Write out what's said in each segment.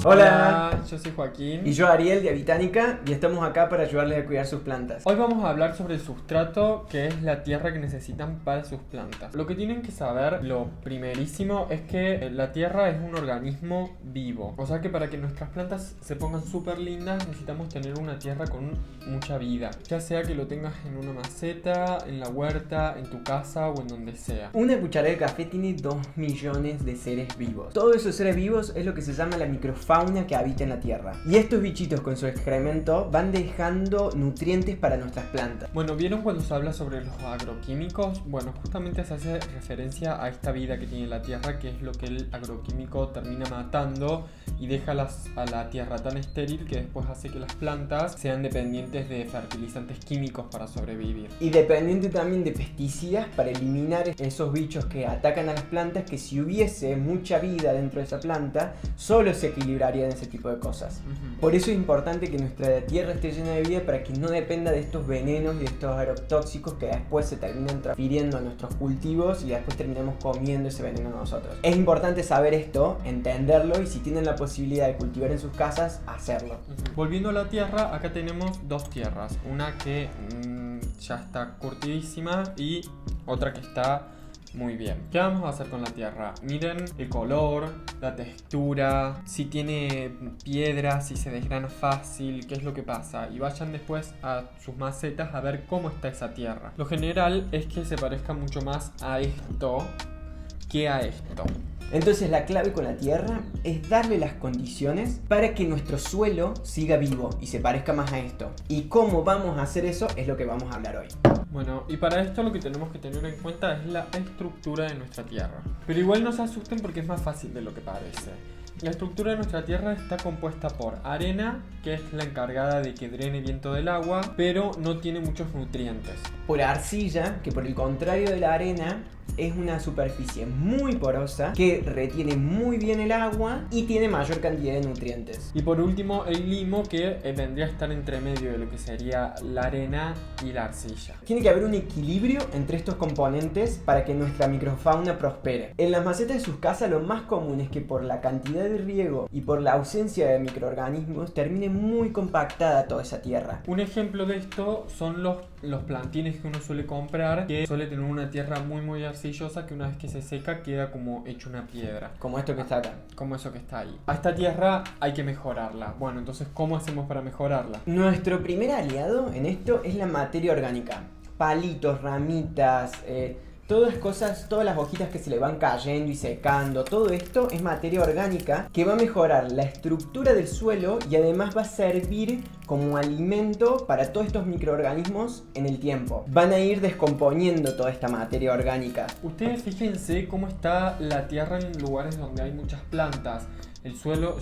Hola, yo soy Joaquín. Y yo Ariel de Habitánica y estamos acá para ayudarles a cuidar sus plantas. Hoy vamos a hablar sobre el sustrato, que es la tierra que necesitan para sus plantas. Lo que tienen que saber, lo primerísimo, es que la tierra es un organismo vivo. O sea que para que nuestras plantas se pongan súper lindas necesitamos tener una tierra con mucha vida. Ya sea que lo tengas en una maceta, en la huerta, en tu casa o en donde sea. Una cucharada de café tiene 2 millones de seres vivos. Todos esos seres vivos es lo que se llama la microfauna que habita en la tierra. Y estos bichitos con su excremento van dejando nutrientes para nuestras plantas. Bueno, ¿vieron cuando se habla sobre los agroquímicos? Bueno, justamente se hace referencia a esta vida que tiene la tierra, que es lo que el agroquímico termina matando y deja a la tierra tan estéril que después hace que las plantas sean dependientes de fertilizantes químicos para sobrevivir. Y dependiente también de pesticidas para eliminar esos bichos que atacan a las plantas, que si hubiese mucha vida dentro de esa planta, solo se equilibrarían ese tipo de cosas. Por eso es importante que nuestra tierra esté llena de vida para que no dependa de estos venenos y de estos agrotóxicos que después se terminan transfiriendo a nuestros cultivos y después terminamos comiendo ese veneno nosotros. Es importante saber esto, entenderlo y si tienen la posibilidad de cultivar en sus casas, hacerlo. Volviendo a la tierra, acá tenemos dos tierras. Una que ya está curtidísima y otra que está muy bien. ¿Qué vamos a hacer con la tierra? Miren el color, la textura, si tiene piedras, si se desgrana fácil, qué es lo que pasa. Y vayan después a sus macetas a ver cómo está esa tierra. Lo general es que se parezca mucho más a esto que a esto. Entonces la clave con la tierra es darle las condiciones para que nuestro suelo siga vivo y se parezca más a esto. Y cómo vamos a hacer eso es lo que vamos a hablar hoy. Bueno, y para esto lo que tenemos que tener en cuenta es la estructura de nuestra tierra. Pero igual no se asusten porque es más fácil de lo que parece. La estructura de nuestra tierra está compuesta por arena, que es la encargada de que drene bien todo el agua, pero no tiene muchos nutrientes. Por arcilla, que por el contrario de la arena, es una superficie muy porosa que retiene muy bien el agua y tiene mayor cantidad de nutrientes. Y por último, el limo, que vendría a estar entre medio de lo que sería la arena y la arcilla. Tiene que haber un equilibrio entre estos componentes para que nuestra microfauna prospere. En las macetas de sus casas lo más común es que por la cantidad de riego y por la ausencia de microorganismos termine muy compactada toda esa tierra. Un ejemplo de esto son los plantines que uno suele comprar, que suele tener una tierra muy arcillosa que una vez que se seca queda como hecho una piedra. Como esto que está acá. Como eso que está ahí. A esta tierra hay que mejorarla. Bueno, entonces, ¿cómo hacemos para mejorarla? Nuestro primer aliado en esto es la materia orgánica. Palitos, ramitas, todas las hojitas que se le van cayendo y secando, todo esto es materia orgánica que va a mejorar la estructura del suelo y además va a servir como alimento para todos estos microorganismos en el tiempo. Van a ir descomponiendo toda esta materia orgánica. Ustedes fíjense cómo está la tierra en lugares donde hay muchas plantas. El suelo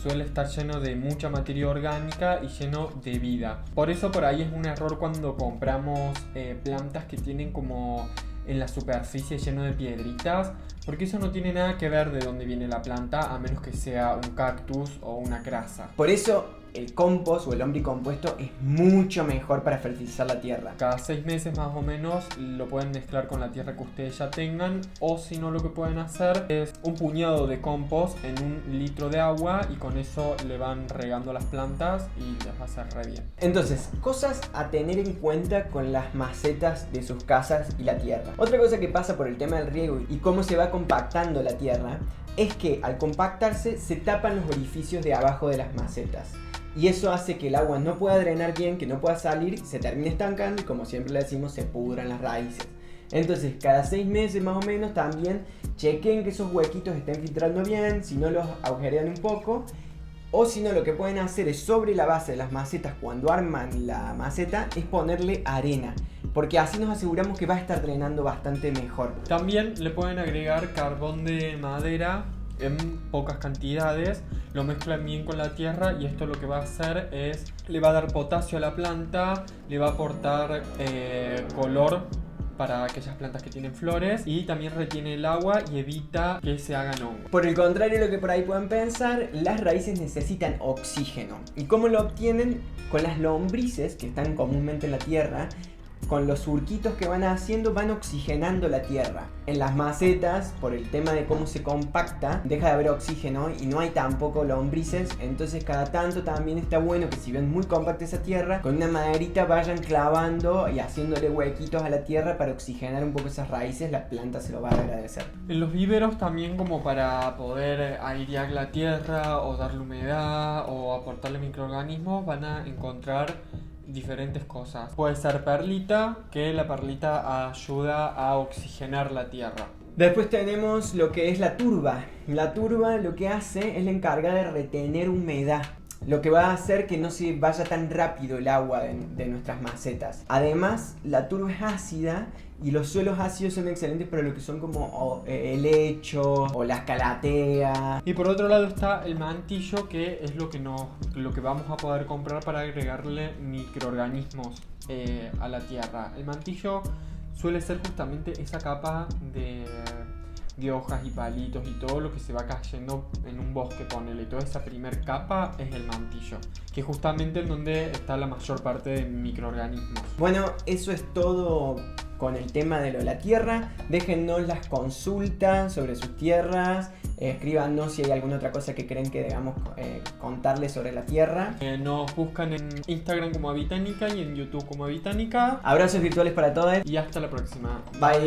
suele estar lleno de mucha materia orgánica y lleno de vida. Por eso por ahí es un error cuando compramos plantas que tienen como en la superficie lleno de piedritas, porque eso no tiene nada que ver de dónde viene la planta, a menos que sea un cactus o una crasa. Por eso el compost o el lombricompuesto es mucho mejor para fertilizar la tierra. Cada 6 meses más o menos lo pueden mezclar con la tierra que ustedes ya tengan, o si no, lo que pueden hacer es un puñado de compost en 1 litro de agua y con eso le van regando las plantas y les va a hacer re bien. Entonces, cosas a tener en cuenta con las macetas de sus casas y la tierra. Otra cosa que pasa por el tema del riego y cómo se va compactando la tierra es que al compactarse se tapan los orificios de abajo de las macetas. Y eso hace que el agua no pueda drenar bien, que no pueda salir, se termine estancando y, como siempre le decimos, se pudran las raíces. Entonces, cada 6 meses más o menos también chequen que esos huequitos estén filtrando bien, si no los agujerean un poco. O si no, lo que pueden hacer es sobre la base de las macetas, cuando arman la maceta, es ponerle arena, porque así nos aseguramos que va a estar drenando bastante mejor. También le pueden agregar carbón de madera en pocas cantidades, lo mezclan bien con la tierra y esto lo que va a hacer es, le va a dar potasio a la planta, le va a aportar color para aquellas plantas que tienen flores y también retiene el agua y evita que se hagan hongos. Por el contrario, lo que por ahí pueden pensar, las raíces necesitan oxígeno. ¿Y cómo lo obtienen? Con las lombrices que están comúnmente en la tierra. con los surquitos que van haciendo, van oxigenando la tierra. En las macetas, por el tema de cómo se compacta, deja de haber oxígeno y no hay tampoco lombrices. Entonces cada tanto también está bueno que si ven muy compacta esa tierra, con una maderita vayan clavando y haciéndole huequitos a la tierra para oxigenar un poco esas raíces. La planta se lo va a agradecer. En los viveros también, como para poder airear la tierra o darle humedad o aportarle microorganismos, van a encontrar diferentes cosas. Puede ser perlita, que la perlita ayuda a oxigenar la tierra. Después tenemos lo que es la turba. La turba lo que hace es la encargada de retener humedad, lo que va a hacer que no se vaya tan rápido el agua de nuestras macetas. Además, la turba es ácida y los suelos ácidos son excelentes para lo que son como helechos o las calateas. Y por otro lado está el mantillo, que es lo que vamos a poder comprar para agregarle microorganismos a la tierra. El mantillo suele ser justamente esa capa de hojas y palitos y todo lo que se va cayendo en un bosque, ponele. Toda esa primer capa es el mantillo, que es justamente en donde está la mayor parte de microorganismos. Bueno, eso es todo con el tema de lo de la tierra. Déjennos las consultas sobre sus tierras. Escríbanos si hay alguna otra cosa que creen que debamos contarles sobre la tierra. Nos buscan en Instagram como Habitánica y en YouTube como Habitánica. Abrazos virtuales para todos. Y hasta la próxima. Bye.